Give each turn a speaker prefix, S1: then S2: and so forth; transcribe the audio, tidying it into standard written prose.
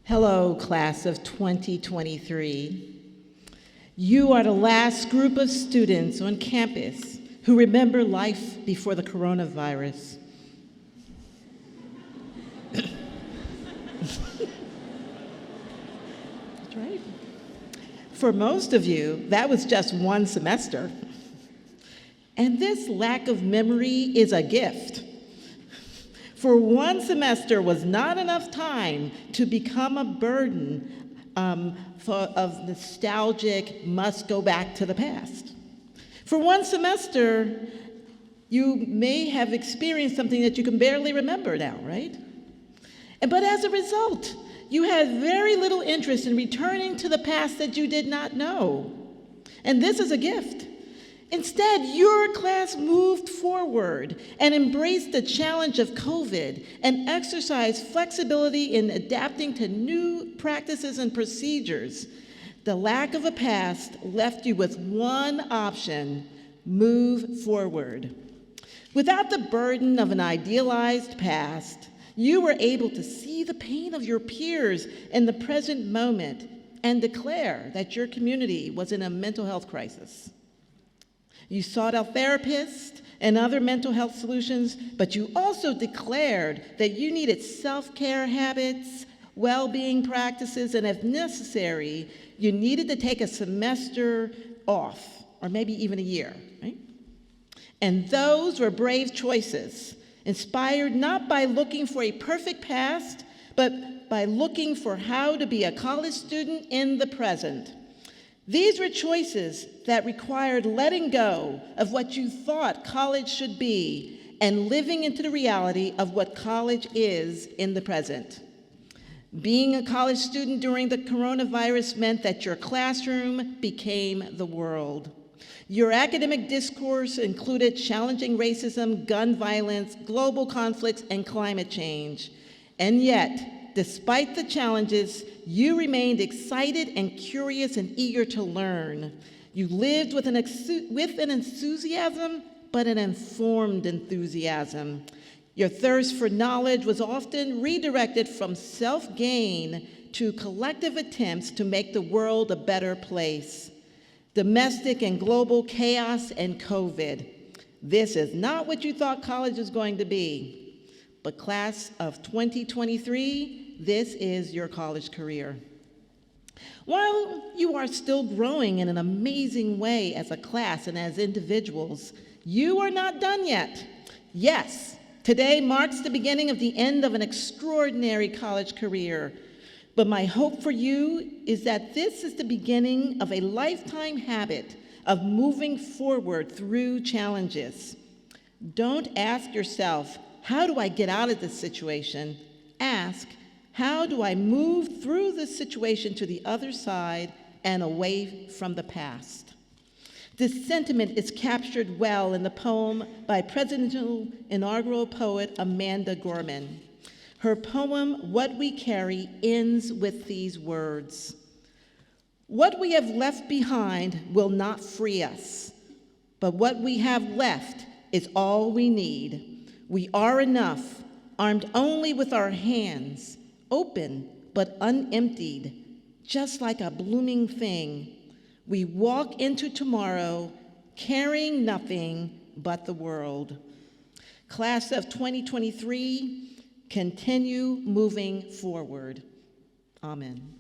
S1: Hello, class of 2023. You are the last group of students on campus who remember life before the coronavirus. That's right. For most of you, that was just one semester. And this lack of memory is a gift. For one semester was not enough time to become a burden of nostalgic, must go back to the past. For one semester, you may have experienced something that you can barely remember now, right? But as a result, you had very little interest in returning to the past that you did not know. And this is a gift. Instead, your class moved forward and embraced the challenge of COVID and exercised flexibility in adapting to new practices and procedures. The lack of a past left you with one option: move forward. Without the burden of an idealized past, you were able to see the pain of your peers in the present moment and declare that your community was in a mental health crisis. You sought out therapists and other mental health solutions, but you also declared that you needed self-care habits, well-being practices, and if necessary, you needed to take a semester off, or maybe even a year, right? And those were brave choices, inspired not by looking for a perfect past, but by looking for how to be a college student in the present. These were choices that required letting go of what you thought college should be and living into the reality of what college is in the present. Being a college student during the coronavirus meant that your classroom became the world. Your academic discourse included challenging racism, gun violence, global conflicts, and climate change. And yet, despite the challenges, you remained excited and curious and eager to learn. You lived with an enthusiasm, but an informed enthusiasm. Your thirst for knowledge was often redirected from self-gain to collective attempts to make the world a better place. Domestic and global chaos and COVID. This is not what you thought college was going to be. But class of 2023, this is your college career. While you are still growing in an amazing way as a class and as individuals, you are not done yet. Yes, today marks the beginning of the end of an extraordinary college career. But my hope for you is that this is the beginning of a lifetime habit of moving forward through challenges. Don't ask yourself, how do I get out of this situation? Ask, how do I move through this situation to the other side and away from the past? This sentiment is captured well in the poem by presidential inaugural poet Amanda Gorman. Her poem, What We Carry, ends with these words: "What we have left behind will not free us, but what we have left is all we need. We are enough, armed only with our hands, open but unemptied, just like a blooming thing. We walk into tomorrow carrying nothing but the world." Class of 2023, continue moving forward. Amen.